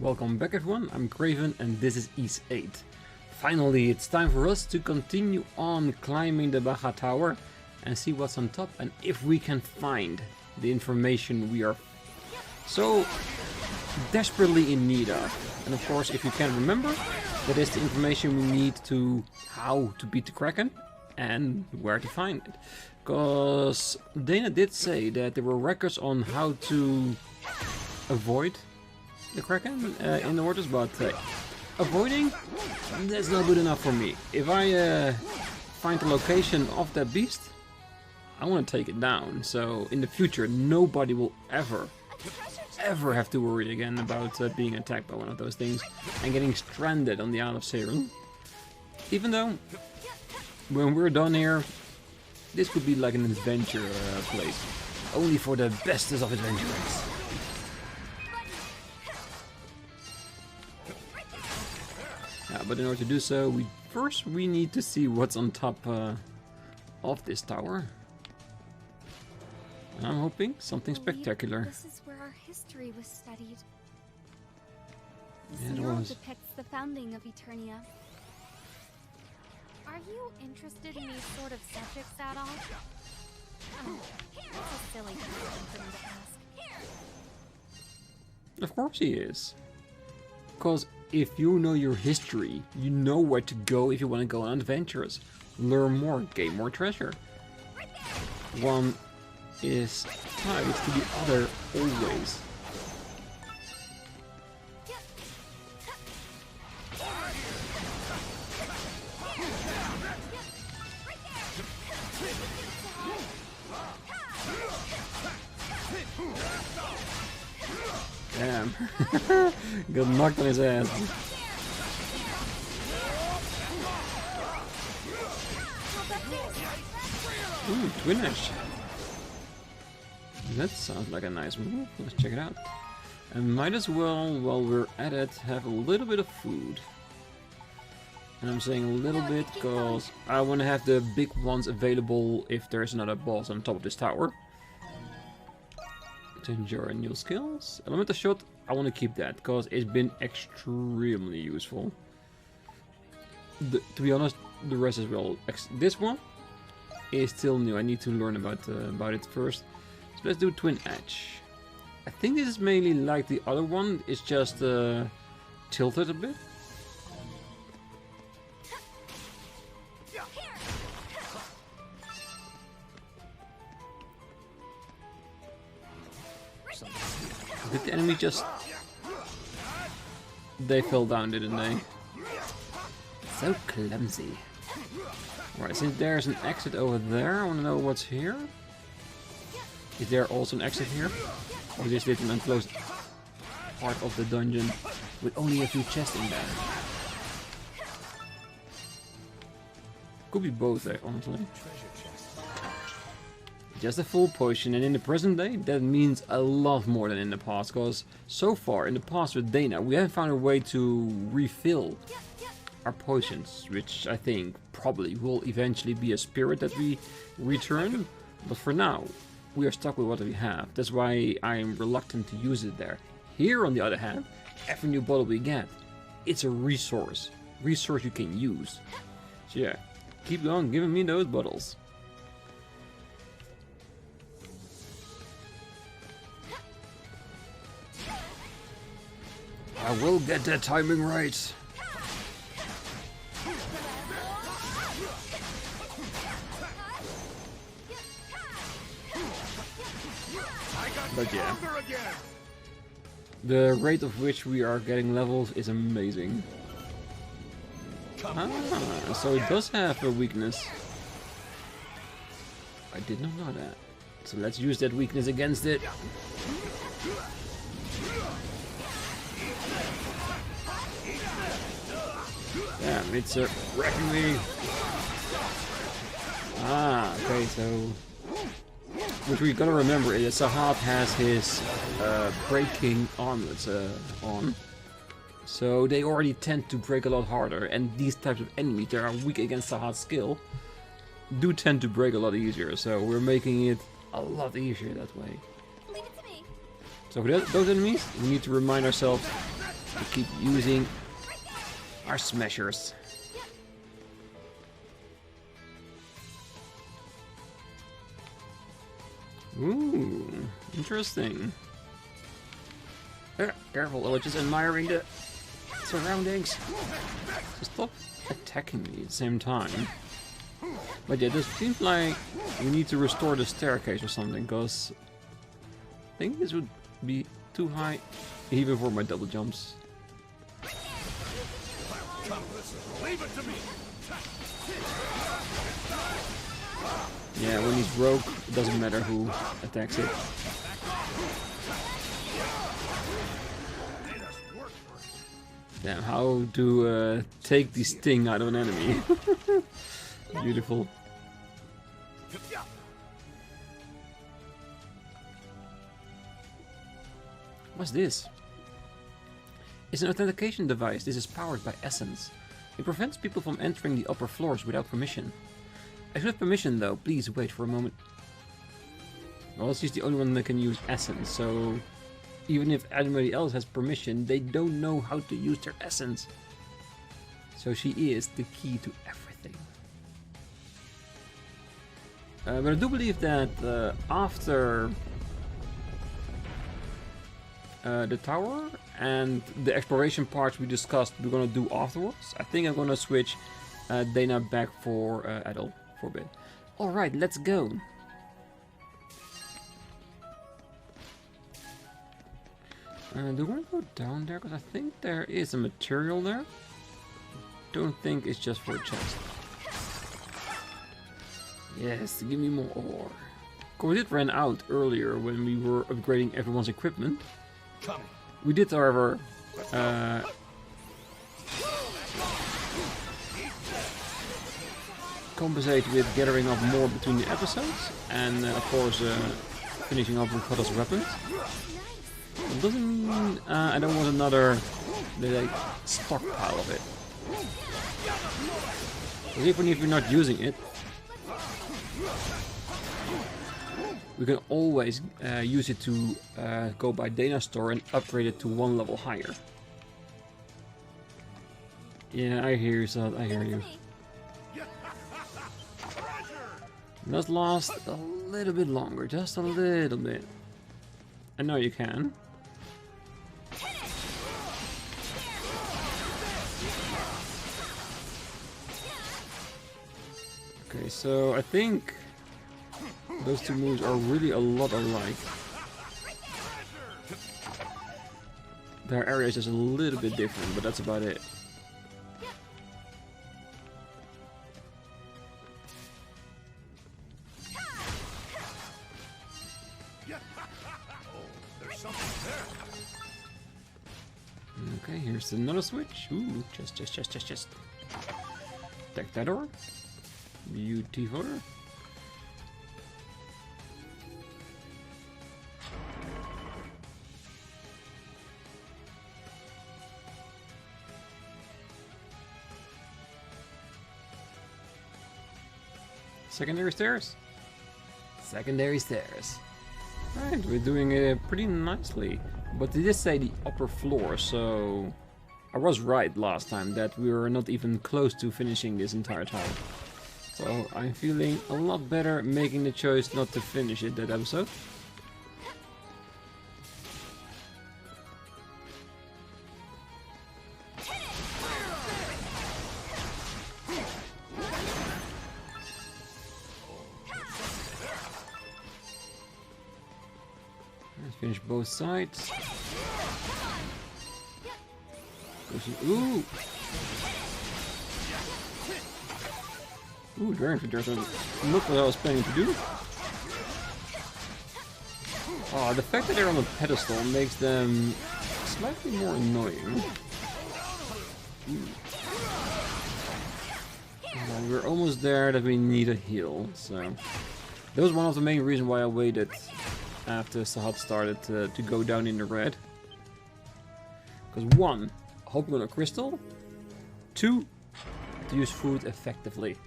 Welcome back everyone, I'm Craven and this is Ys 8. Finally, it's time for us to continue on climbing the Baja Tower and see what's on top and if we can find the information we are so desperately in need of. And of course, if you can remember, that is the information we need to how to beat the Kraken and where to find it. Because Dana did say that there were records on how to avoid the Kraken in the waters, but avoiding, that's not good enough for me. If I find the location of that beast, I want to take it down. So in the future, nobody will ever have to worry again about being attacked by one of those things and getting stranded on the Isle of Seiren. Even though, when we're done here, this could be like an adventure place. Only for the bestest of adventurers. But in order to do so, we need to see what's on top of this tower. And I'm hoping something spectacular. This is where our history was studied. Yeah, This it mural was. depicts the founding of Eternia. Are you interested in these sort of subjects at all? Oh, that's a silly question for me to ask. Of course he is. Because if you know your history, you know where to go if you want to go on adventures. Learn more, gain more treasure. One is tied to the other always. Damn. Got knocked on his ass. Ooh, Twinish. That sounds like a nice move. Let's check it out. And might as well, while we're at it, have a little bit of food. And I'm saying a little bit because I want to have the big ones available if there's another boss on top of this tower. To enjoy new skills. Elemental shot, I want to keep that because it's been extremely useful. To be honest, the rest as well. This one is still new. I need to learn about it first. So let's do Twin Edge. I think this is mainly like the other one. It's just tilted a bit. Did the enemy just... They fell down, didn't they? So clumsy. Right, since there's an exit over there, I want to know what's here. Is there also an exit here? Or is this an enclosed part of the dungeon with only a few chests in there? Could be both, honestly. Just a full potion, and in the present day, that means a lot more than in the past, because so far in the past with Dana, we haven't found a way to refill our potions, which I think probably will eventually be a spirit that we return, but for now, we are stuck with what we have. That's why I am reluctant to use it there. Here, on the other hand, every new bottle we get, it's a resource you can use. So yeah, keep on giving me those bottles. I will get that timing right. But yeah, the rate of which we are getting levels is amazing. Ah, so it does have a weakness. I did not know that. So let's use that weakness against it. Damn, it's wrecking me. Ah, okay, so... What we gotta remember is that Sahad has his breaking armlets on. So they already tend to break a lot harder, and these types of enemies that are weak against Sahad's skill do tend to break a lot easier, so we're making it a lot easier that way. Leave it to me. So for those enemies, we need to remind ourselves We keep using our smashers. Ooh, interesting. Careful, I was just admiring the surroundings. So stop attacking me at the same time. But yeah, this seems like we need to restore the staircase or something, because I think this would be too high even for my double jumps. Yeah, when he's rogue, it doesn't matter who attacks it. Damn, how to take the sting out of an enemy. Beautiful. What's this? It's an authentication device. This is powered by essence. It prevents people from entering the upper floors without permission. I should have permission though. Please wait for a moment. Well, she's the only one that can use essence, so even if anybody else has permission, they don't know how to use their essence. So she is the key to everything. But I do believe that after the tower and the exploration parts we discussed we're gonna do afterwards, I think I'm gonna switch Dana back for Adol for a bit. Alright, let's go. Do we want to go down there? Because I think there is a material there. Don't think it's just for a chest. Yes, give me more ore. We did run out earlier when we were upgrading everyone's equipment. We did, however, compensate with gathering up more between the episodes, and of course finishing up with Adol's weapons. It doesn't mean I don't want another like stockpile of it. Because even if you're not using it, we can always use it to go by Dana's store and upgrade it to one level higher. Yeah, I hear you, Sahad, I hear you. Let's last a little bit longer, just a little bit. I know you can. Okay, so I think those two moves are really a lot alike. Their area is just a little bit different, but that's about it. Okay, here's another switch. Ooh, just. Take that door. Beautiful. Secondary stairs. Secondary stairs. Right, we're doing it pretty nicely. But they did say the upper floor, so I was right last time that we were not even close to finishing this entire tower. So I'm feeling a lot better making the choice not to finish it that episode. Let's finish both sides. Ooh! Ooh, Dragon Feeders doesn't look what I was planning to do. Oh, the fact that they're on a pedestal makes them slightly more annoying. Oh, we're almost there that we need a heal, so... That was one of the main reasons why I waited after Sahad started to go down in the red. Because 1, hoping on a crystal. 2, to use food effectively.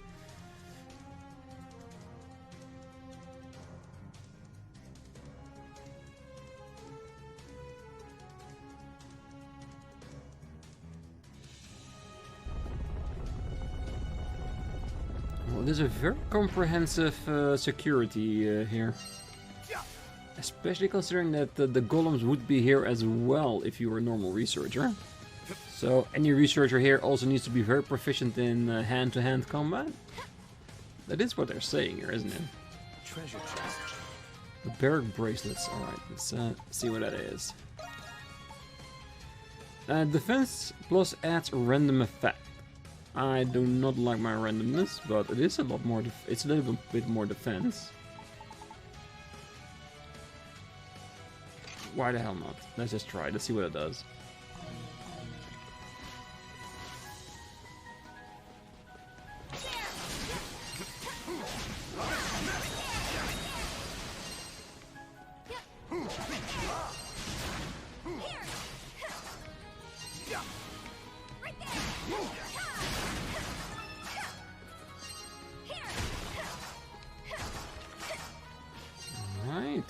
there's a very comprehensive security here. Especially considering that the golems would be here as well if you were a normal researcher. So any researcher here also needs to be very proficient in hand-to-hand combat. That is what they're saying here, isn't it? Treasure chest. The barrack bracelets. Alright, let's see what that is. Defense plus adds random effect. I do not like my randomness, but it is a lot more. It's a little bit more defense. Why the hell not? Let's just try. Let's see what it does. Right.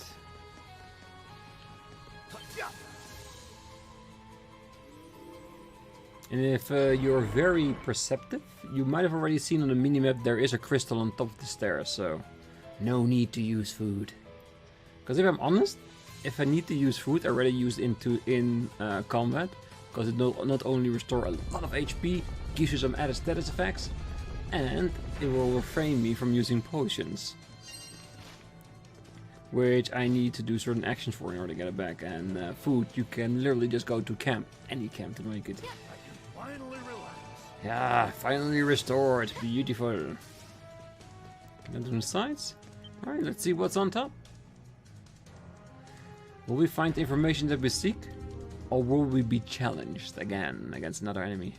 And if you're very perceptive, you might have already seen on the minimap there is a crystal on top of the stairs, so no need to use food. Because if I'm honest, if I need to use food, I rather use it in combat, because it not only restore a lot of HP, gives you some added status effects, and it will refrain me from using potions. Which I need to do certain actions for in order to get it back. And food, you can literally just go to camp, any camp to make it. Finally relax. Yeah, finally restored. Beautiful. Can I do the sides? Alright, let's see what's on top. Will we find the information that we seek? Or will we be challenged again against another enemy?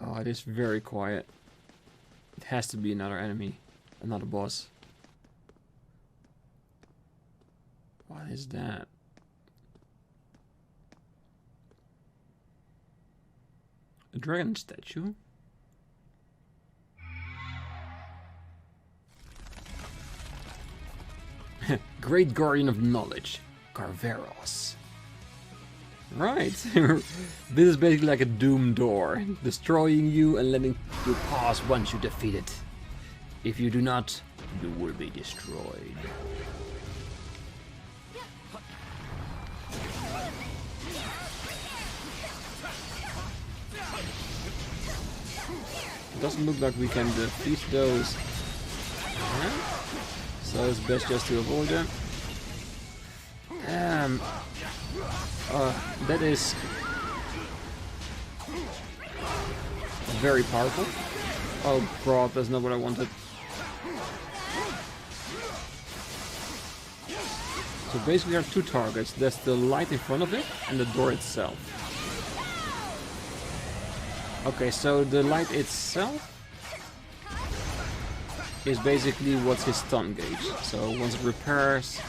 Oh, it is very quiet. It has to be another enemy, another boss. What is that? A dragon statue? Great Guardian of Knowledge, Carveros. Right, this is basically like a doom door, destroying you and letting you pass once you defeat it. If you do not, you will be destroyed. It doesn't look like we can defeat those, so it's best just to avoid them. That is very powerful. Oh god, that's not what I wanted. So basically there are two targets. There's the light in front of it and the door itself. Okay, so the light itself is basically what's his stun gauge. So once it repairs...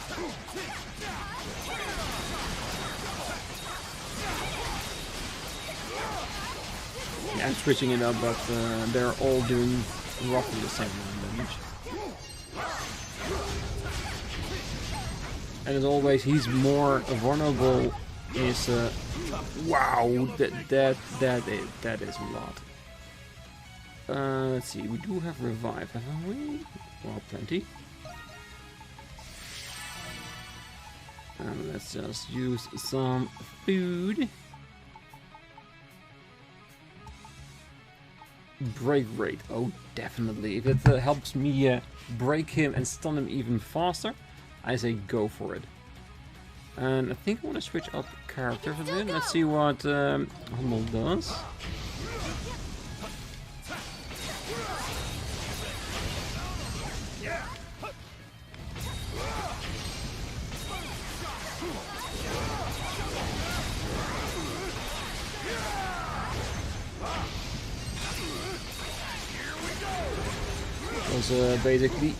Yeah, I'm switching it up, but they're all doing roughly the same amount of damage. And as always, he's more vulnerable. Is wow, that is a lot. Let's see, we do have revive, haven't we? Well, plenty. And let's just use some food. Break rate, oh definitely. If it helps me break him and stun him even faster, I say go for it. And I think I want to switch up characters a bit. Let's see what Hummel does. Because basically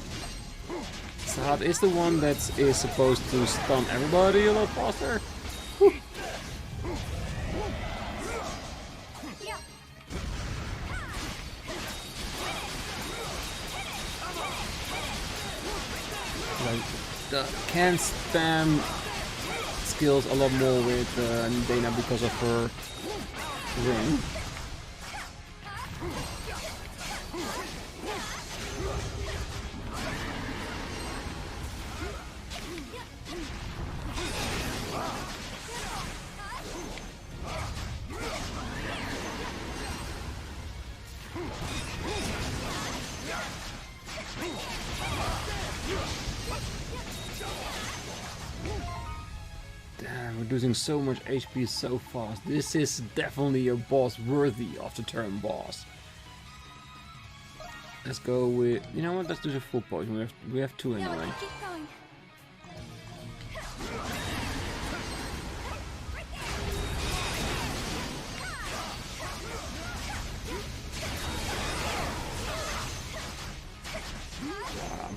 Sahad is the one that is supposed to stun everybody a lot faster. Whew. Like the can spam skills a lot more with Dana because of her ring. Damn, we're losing so much HP so fast. This is definitely a boss worthy of the term boss. Let's go with, you know what? Let's do the full potion. We have two Yeah, we anyway. can keep going.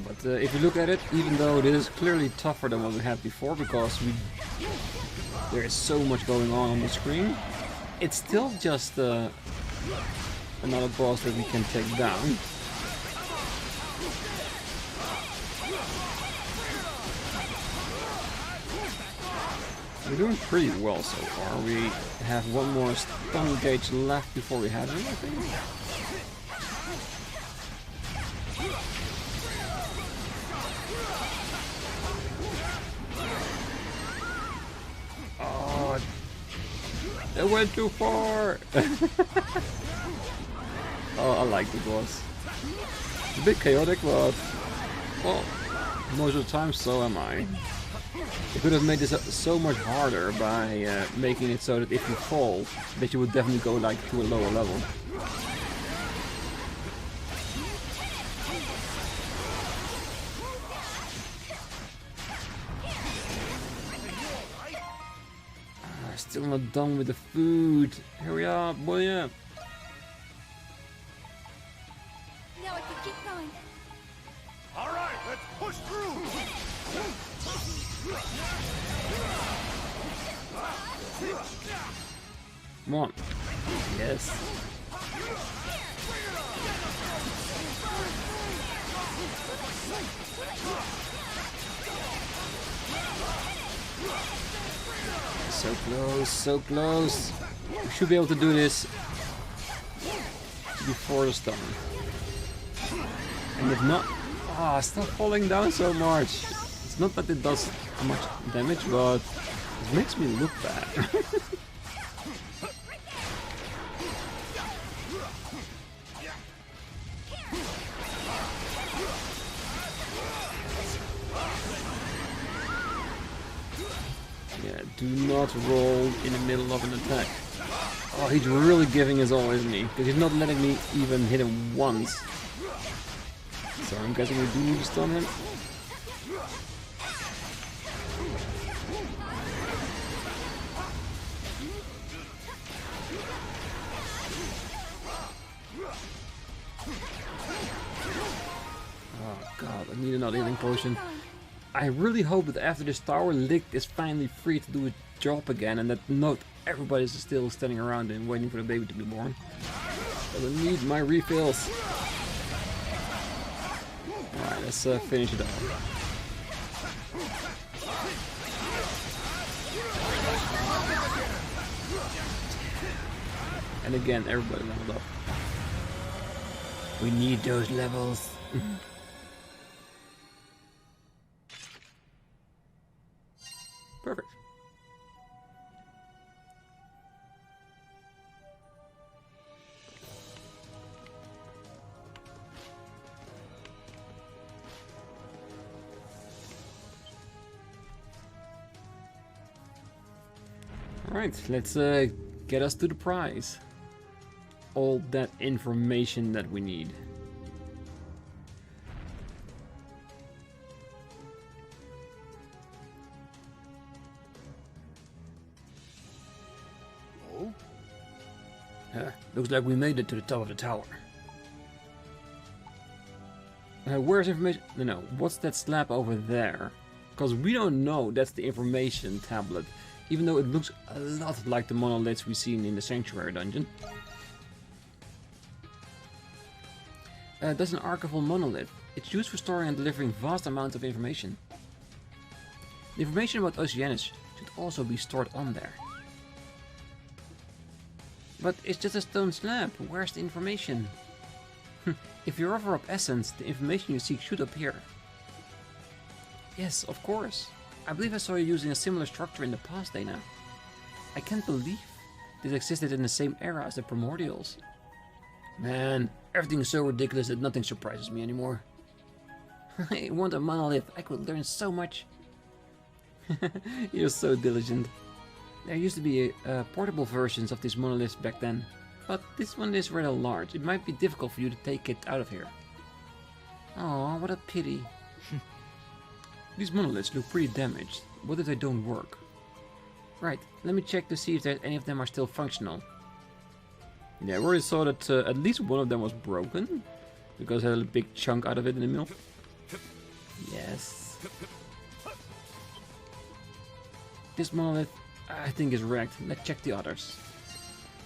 But if you look at it, even though this is clearly tougher than what we had before, because there is so much going on the screen, it's still just another boss that we can take down. We're doing pretty well so far. We have one more stun gauge left before we have anything. Oh, it went too far. Oh, I like the boss. It's a bit chaotic, but well, most of the time so am I. They could have made this so much harder by making it so that if you fall, that you would definitely go like to a lower level. Still not done with the food. Hurry up, boy! Yeah. Now we can keep going. All right, let's push through. Come on. Yes. So close, so close. We should be able to do this before the storm. And if not, stop falling down so much. It's not that it does much damage, but it makes me look bad. Yeah, do not roll in the middle of an attack. Oh, he's really giving his all, isn't he? Because he's not letting me even hit him once. So I'm guessing we do need to stun him. Oh god, I need another healing potion. I really hope that after this tower, Lick is finally free to do a job again, and that not everybody's still standing around and waiting for the baby to be born. I need my refills. Alright, let's finish it off. And again, everybody leveled up. We need those levels. Perfect. Alright, let's get us to the prize. All that information that we need. Looks like we made it to the top of the tower. Where's information? No, what's that slab over there? Because we don't know that's the information tablet, even though it looks a lot like the monoliths we've seen in the Sanctuary dungeon. That's an archival monolith. It's used for storing and delivering vast amounts of information. The information about Oceanus should also be stored on there. But it's just a stone slab. Where's the information? If you offer up essence, the information you seek should appear. Yes, of course. I believe I saw you using a similar structure in the past, Dana. I can't believe this existed in the same era as the primordials. Man, everything is so ridiculous that nothing surprises me anymore. I want a monolith. I could learn so much. You're so diligent. There used to be portable versions of these monoliths back then, but this one is rather large. It might be difficult for you to take it out of here. Oh, what a pity. These monoliths look pretty damaged. What if they don't work? Right, let me check to see if any of them are still functional. Yeah, we already saw that at least one of them was broken, because it had a big chunk out of it in the middle. Yes. This monolith, I think, is wrecked. Let's check the others.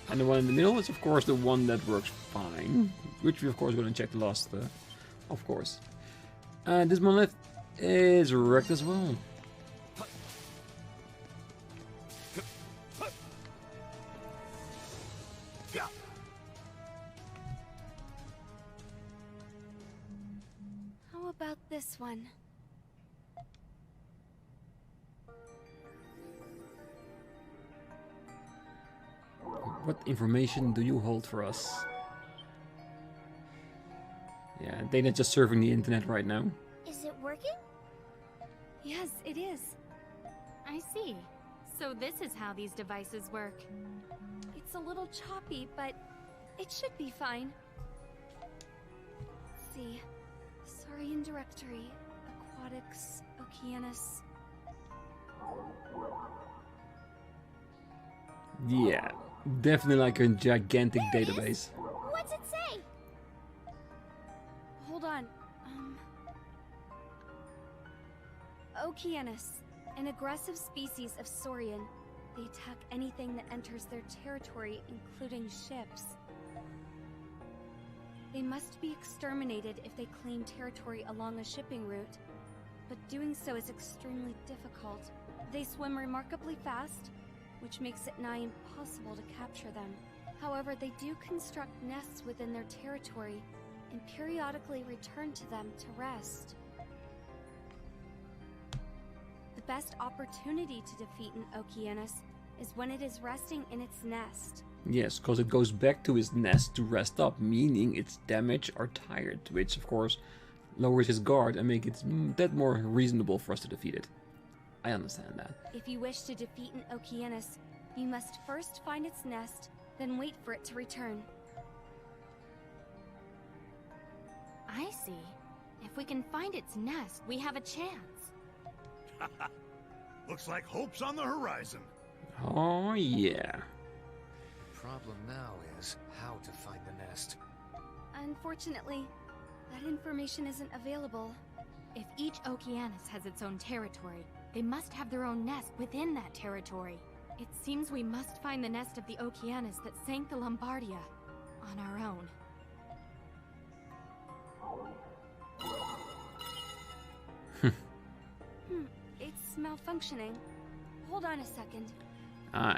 And the one in the middle is, of course, the one that works fine, which we, of course, going to check the last, of course. This monolith is wrecked as well. How about this one? What information do you hold for us? Yeah, Dana just surfing the internet right now. Is it working? Yes, it is. I see. So this is how these devices work. It's a little choppy, but it should be fine. Let's see. Saurian Directory, Aquatics, Oceanus. Yeah, definitely like a gigantic database. What's it say? Hold on. Oceanus, an aggressive species of saurian. They attack anything that enters their territory, including ships. They must be exterminated if they claim territory along a shipping route, but doing so is extremely difficult. They swim remarkably fast, which makes it nigh impossible to capture them. However, they do construct nests within their territory and periodically return to them to rest. The best opportunity to defeat an Oceanus is when it is resting in its nest. Yes, because it goes back to its nest to rest up, meaning it's damaged or tired, which of course lowers his guard and makes it that more reasonable for us to defeat it. I understand that. If you wish to defeat an Oceanus, you must first find its nest, then wait for it to return. I see. If we can find its nest, we have a chance. Looks like hope's on the horizon. Oh yeah. Problem now is how to find the nest. Unfortunately, that information isn't available. If each Oceanus has its own territory, they must have their own nest within that territory. It seems we must find the nest of the Oceanus that sank the Lombardia on our own. It's malfunctioning. Hold on a second.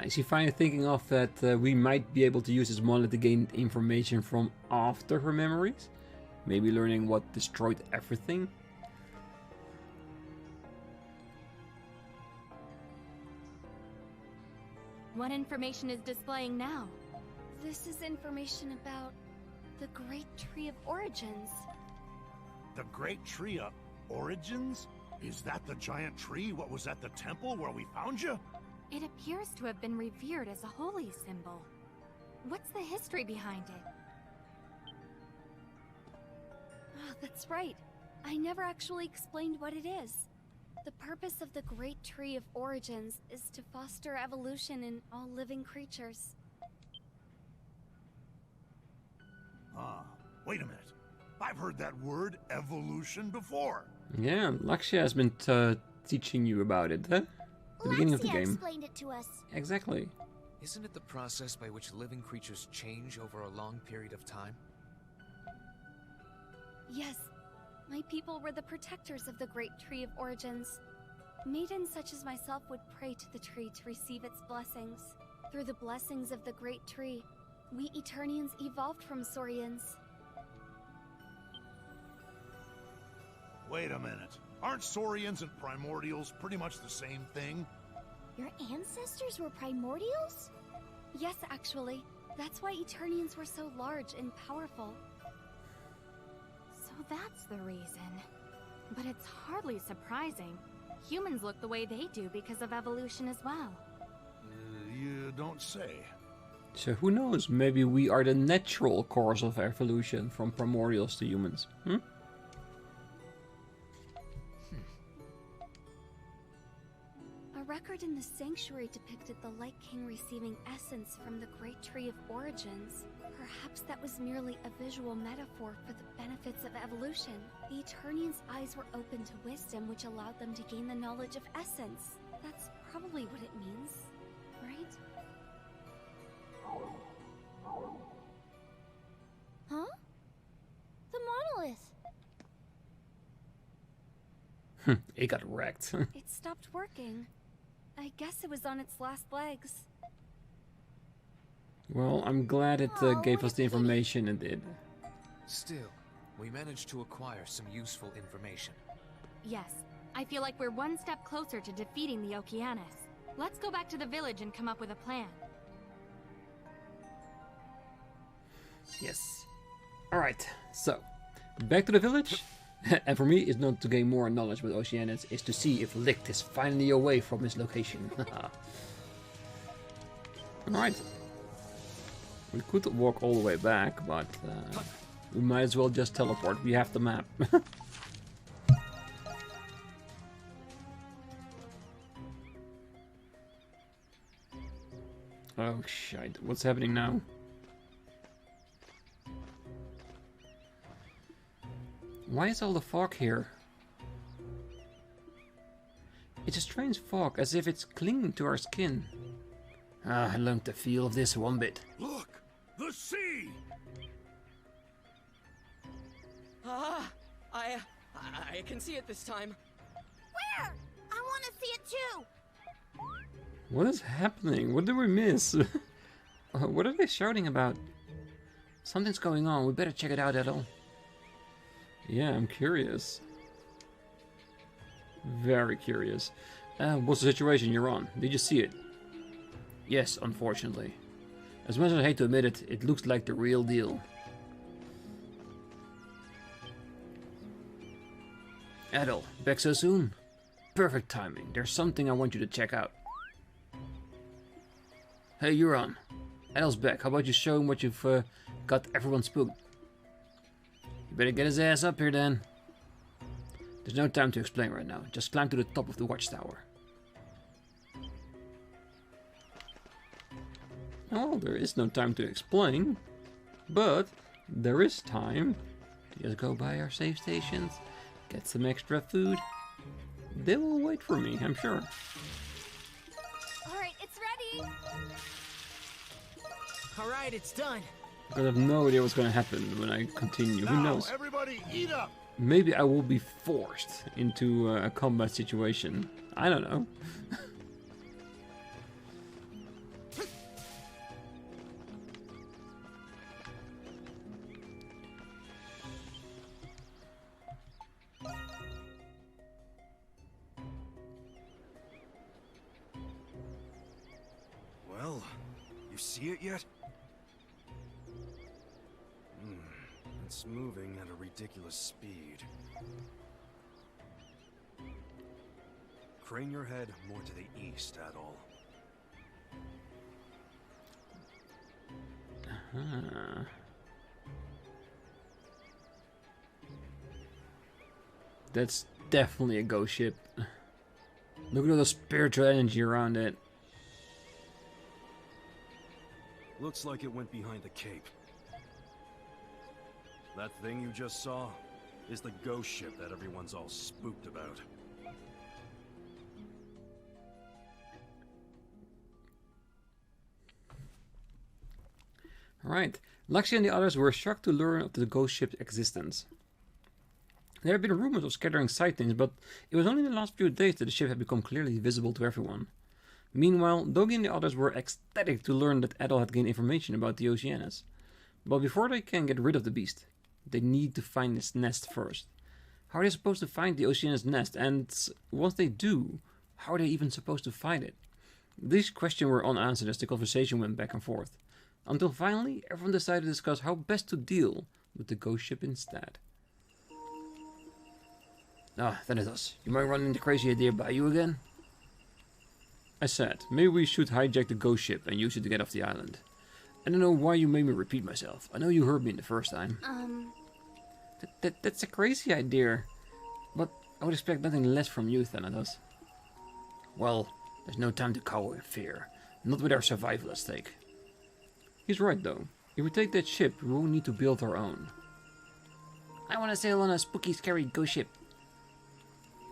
Is he finally thinking of that we might be able to use this monolith to gain information from after her memories? Maybe learning what destroyed everything? What information is displaying now? This is information about the Great Tree of Origins. The Great Tree of Origins? Is that the giant tree what was at the temple where we found you? It appears to have been revered as a holy symbol. What's the history behind it? Oh, that's right. I never actually explained what it is. The purpose of the Great Tree of Origins is to foster evolution in all living creatures. Ah, wait a minute. I've heard that word, evolution, before. Yeah, Laxia has been teaching you about it, huh? The beginning of the game. Explained it to us. Exactly. Isn't it the process by which living creatures change over a long period of time? Yes. My people were the protectors of the Great Tree of Origins. Maidens such as myself would pray to the tree to receive its blessings. Through the blessings of the Great Tree, We Eternians evolved from Saurians. Wait a minute. Aren't Saurians and Primordials pretty much the same thing? Your ancestors were primordials? Yes, actually. That's why Eternians were so large and powerful. So that's the reason. But it's hardly surprising. Humans look the way they do because of evolution as well. You don't say. So who knows, maybe we are the natural course of evolution from primordials to humans. A record in the sanctuary depicted the Light King receiving essence from the Great Tree of Origins. Perhaps that was merely a visual metaphor for the benefits of evolution. The Eternians' eyes were open to wisdom, which allowed them to gain the knowledge of essence. That's probably what it means, right? Huh? The monolith! It got wrecked. It stopped working. I guess it was on its last legs. Well, I'm glad it gave us the information it did. Still, we managed to acquire some useful information. Yes, I feel like we're one step closer to defeating the Okeanis. Let's go back to the village and come up with a plan. Yes. Alright, so, back to the village. And for me, it's not to gain more knowledge with Oceanus, it's to see if Licht is finally away from his location. Alright. We could walk all the way back, but we might as well just teleport. We have the map. Oh shit, what's happening now? Why is all the fog here? It's a strange fog, as if it's clinging to our skin. I long to feel this one bit. Look! The sea! I can see it this time. Where? I want to see it too! What is happening? What did we miss? What are they shouting about? Something's going on. We better check it out, Adol. Yeah, I'm curious. Very curious. What's the situation you're on? Did you see it? Yes, unfortunately. As much as I hate to admit it, it looks like the real deal. Adol, back so soon? Perfect timing. There's something I want you to check out. Hey, you're on. Adol's back. How about you show him what you've got everyone spooked? You better get his ass up here then. There's no time to explain right now. Just climb to the top of the watchtower. Oh, there is no time to explain. But there is time to just go by our save stations, get some extra food. They will wait for me, I'm sure. Alright, it's ready! Alright, it's done. Because I have no idea what's going to happen when I continue. Who knows? Everybody eat up! Maybe I will be forced into a combat situation. I don't know. Well, you see it yet? It's moving at a ridiculous speed. Crane your head more to the east, Adol. That's definitely a ghost ship. Look at all the spiritual energy around it. Looks like it went behind the cape. That thing you just saw is the ghost ship that everyone's all spooked about. Alright, Laxia and the others were shocked to learn of the ghost ship's existence. There had been rumors of scattering sightings, but it was only in the last few days that the ship had become clearly visible to everyone. Meanwhile, Dogi and the others were ecstatic to learn that Adol had gained information about the Oceanus. But before they can get rid of the beast, they need to find its nest first. How are they supposed to find the Oceanus nest? And once they do, how are they even supposed to find it? These questions were unanswered as the conversation went back and forth. Until finally, everyone decided to discuss how best to deal with the ghost ship instead. Ah, then it does. You might run into crazy idea by you again? I said, maybe we should hijack the ghost ship and use it to get off the island. I don't know why you made me repeat myself. I know you heard me the first time. That's a crazy idea. But I would expect nothing less from you, Thanatos. Well, there's no time to cower in fear. Not with our survival at stake. He's right though. If we take that ship, we won't need to build our own. I want to sail on a spooky, scary ghost ship.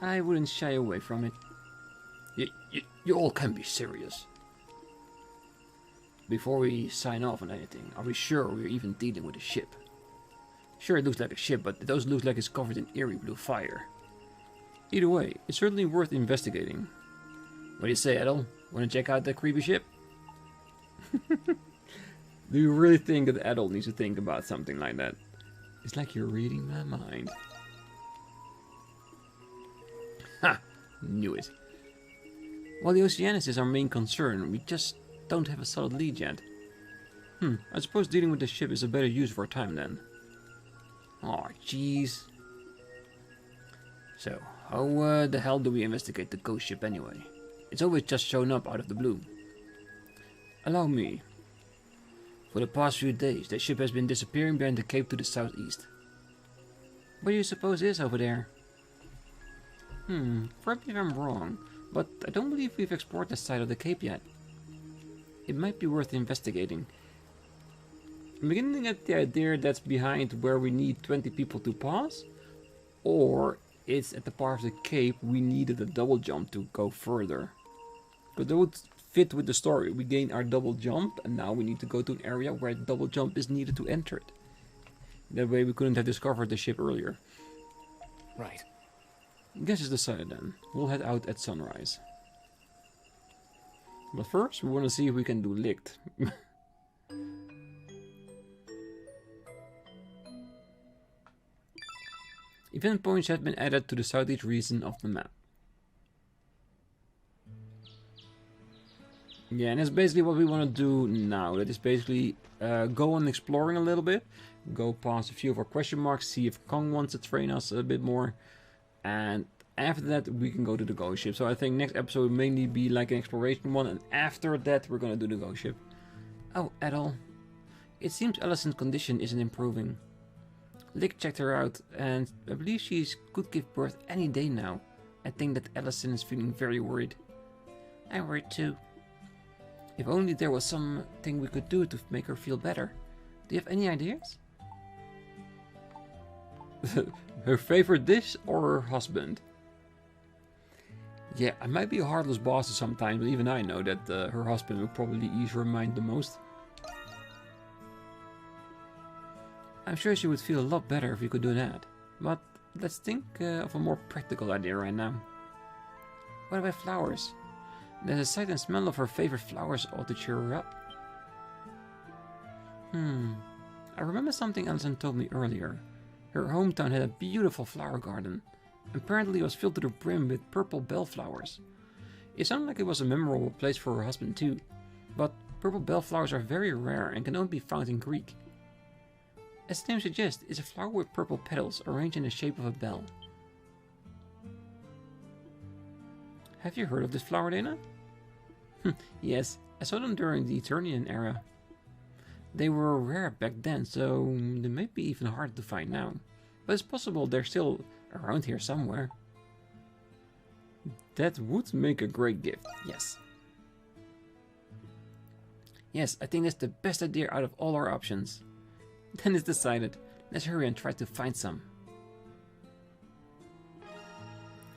I wouldn't shy away from it. You all can be serious. Before we sign off on anything, are we sure we're even dealing with a ship? Sure, it looks like a ship, but it doesn't look like it's covered in eerie blue fire. Either way, it's certainly worth investigating. What do you say, Adol? Want to check out that creepy ship? Do you really think that Adol needs to think about something like that? It's like you're reading my mind. Ha! Knew it. While the Oceanus is our main concern, we just don't have a solid lead yet. I suppose dealing with the ship is a better use of our time then. Aw, jeez. So, how the hell do we investigate the ghost ship anyway? It's always just shown up out of the blue. Allow me. For the past few days, the ship has been disappearing behind the cape to the southeast. What do you suppose is over there? Correct me if I'm wrong, but I don't believe we've explored this side of the cape yet. It might be worth investigating. I'm beginning to get the idea that's behind where we need 20 people to pass, or it's at the part of the cape we needed a double jump to go further. But that would fit with the story. We gain our double jump and now we need to go to an area where a double jump is needed to enter it. That way we couldn't have discovered the ship earlier. Right. Guess it's decided then. We'll head out at sunrise. But first we want to see if we can do licht. Event points have been added to the southeast region of the map. Yeah, and that's basically what we want to do now. That is basically go on exploring a little bit. Go past a few of our question marks, see if Kong wants to train us a bit more. And after that we can go to the ghost ship. So I think next episode will mainly be like an exploration one. And after that we're going to do the ghost ship. Oh, Adol. It seems Allison's condition isn't improving. Lick checked her out and I believe she could give birth any day now. I think that Allison is feeling very worried. I'm worried too. If only there was something we could do to make her feel better. Do you have any ideas? Her favorite dish or her husband? Yeah, I might be a heartless boss sometimes, but even I know that her husband will probably ease her mind the most. I'm sure she would feel a lot better if we could do that. But let's think of a more practical idea right now. What about flowers? There's a sight and smell of her favorite flowers ought to cheer her up. I remember something Allison told me earlier. Her hometown had a beautiful flower garden. Apparently it was filled to the brim with purple bellflowers. It sounded like it was a memorable place for her husband too. But purple bellflowers are very rare and can only be found in Greek. As the name suggests, it's a flower with purple petals arranged in the shape of a bell. Have you heard of this flower, Dana? Yes, I saw them during the Eternian era. They were rare back then, so they may be even harder to find now. But it's possible they're still around here somewhere. That would make a great gift, yes. Yes, I think that's the best idea out of all our options. Then it's decided. Let's hurry and try to find some.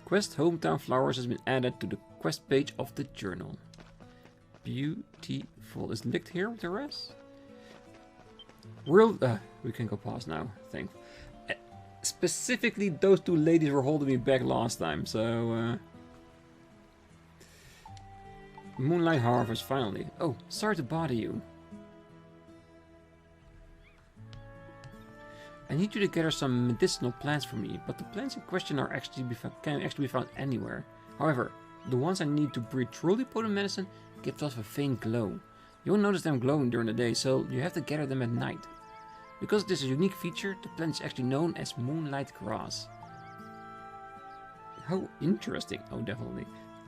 Quest Hometown Flowers has been added to the quest page of the journal. Beautiful. Is Licht here with the rest? We can go past now, thank. Specifically, those two ladies were holding me back last time, so... Moonlight harvest, finally. Oh, sorry to bother you. I need you to gather some medicinal plants for me, but the plants in question are can actually be found anywhere. However, the ones I need to breed truly potent medicine give off a faint glow. You won't notice them glowing during the day, so you have to gather them at night. Because this is a unique feature, the plant is actually known as moonlight grass. How interesting. Oh, definitely.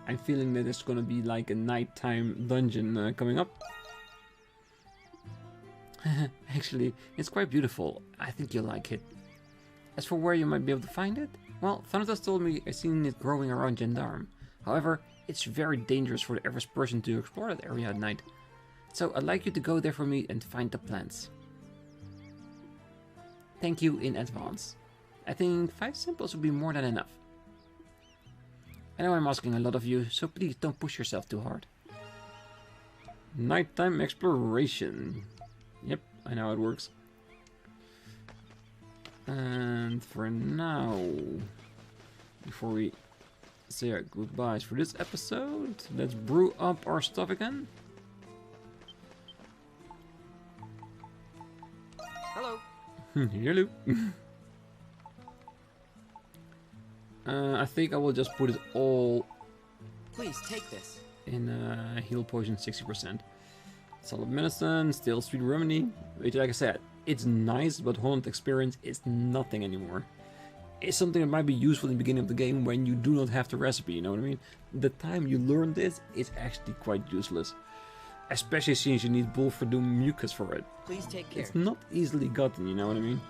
I'm feeling that it's gonna be like a nighttime dungeon coming up. Actually, it's quite beautiful. I think you'll like it. As for where you might be able to find it, well, Thanatos told me I've seen it growing around Gendarme. However, it's very dangerous for the average person to explore that area at night. So I'd like you to go there for me and find the plants. Thank you in advance. I think 5 simples will be more than enough. I know I'm asking a lot of you, so please don't push yourself too hard. Nighttime exploration. Yep, I know how it works. And for now, before we say our goodbyes for this episode, let's brew up our stuff again. Hello. Hello. I think I will just put it all Please take this. in heal potion 60%. Solid medicine, still sweet remedy, which, like I said, it's nice, but Holland experience is nothing anymore. It's something that might be useful in the beginning of the game when you do not have the recipe, you know what I mean? The time you learn this is actually quite useless. Especially since you need Bulfordum mucus for it. Please take care. It's not easily gotten, you know what I mean?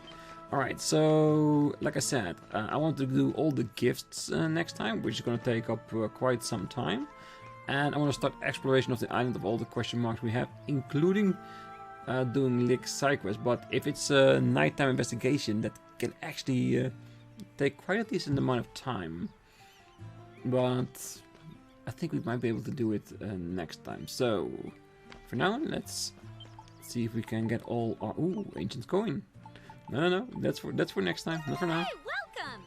Alright, so, like I said, I want to do all the gifts next time, which is going to take up quite some time. And I want to start exploration of the island of all the question marks we have, including doing Lick side quests. But if it's a nighttime investigation, that can actually take quite a decent amount of time. But I think we might be able to do it next time. So, for now, let's see if we can get all our... Ooh, ancient coin. No, that's for next time, not for now. Hey, welcome!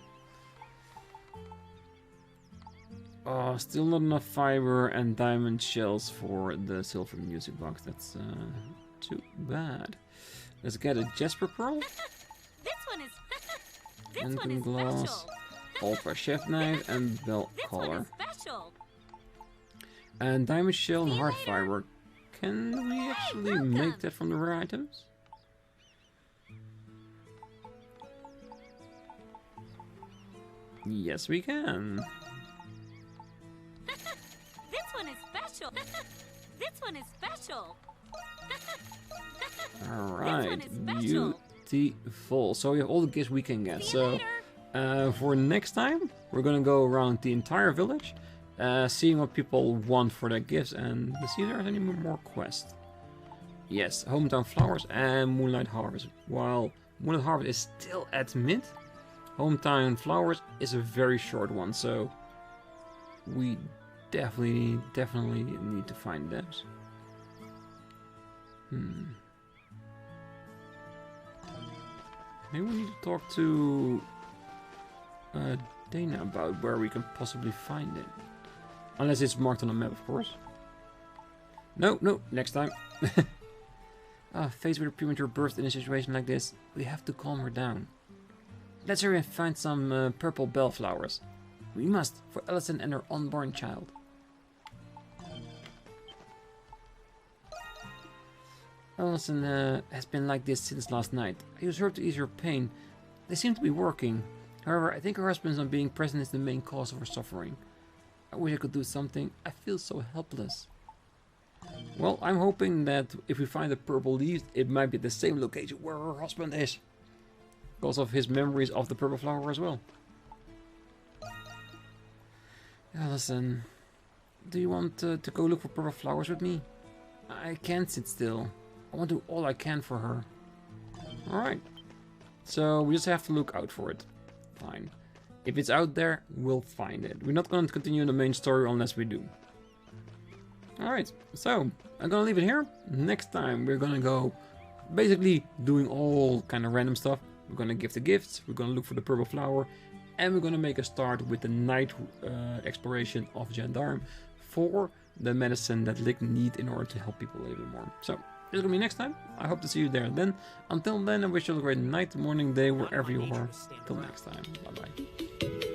Oh, still not enough fiber and diamond shells for the silver music box. That's too bad. Let's get a Jasper Pearl. This one is Enten glass, Ultra Chef Knife, and Bell Collar. special. And diamond shell and heart fiber. Can we actually make that from the rare items? Yes, we can. This one is special. This one is special. Alright, beautiful. So we have all the gifts we can get. So for next time, we're gonna go around the entire village, seeing what people want for their gifts, and to see if there's any more quests. Yes, Hometown Flowers and Moonlight Harvest. While Moonlight Harvest is still at mid, Hometown Flowers is a very short one, so we definitely need to find those. Maybe we need to talk to Dana about where we can possibly find it. Unless it's marked on the map, of course. No, next time. Faced with a premature birth in a situation like this, we have to calm her down. Let's hurry and find some purple bellflowers. We must, for Allison and her unborn child. Allison has been like this since last night. I used her to ease her pain. They seem to be working. However, I think her husband's not being present is the main cause of her suffering. I wish I could do something. I feel so helpless. Well, I'm hoping that if we find the purple leaves, it might be the same location where her husband is. Because of his memories of the purple flower as well. Allison, do you want to go look for purple flowers with me? I can't sit still. I want to do all I can for her. Alright. So we just have to look out for it. Fine. If it's out there, we'll find it. We're not going to continue the main story unless we do. Alright, so I'm going to leave it here. Next time we're going to go basically doing all kind of random stuff. We're going to give the gifts, we're going to look for the purple flower, and we're going to make a start with the night exploration of Gendarme for the medicine that Lick need in order to help people a little bit more. So, it's gonna be next time. I hope to see you there then. Until then, I wish you a great night, morning, day, wherever you are. Till next time. Bye bye.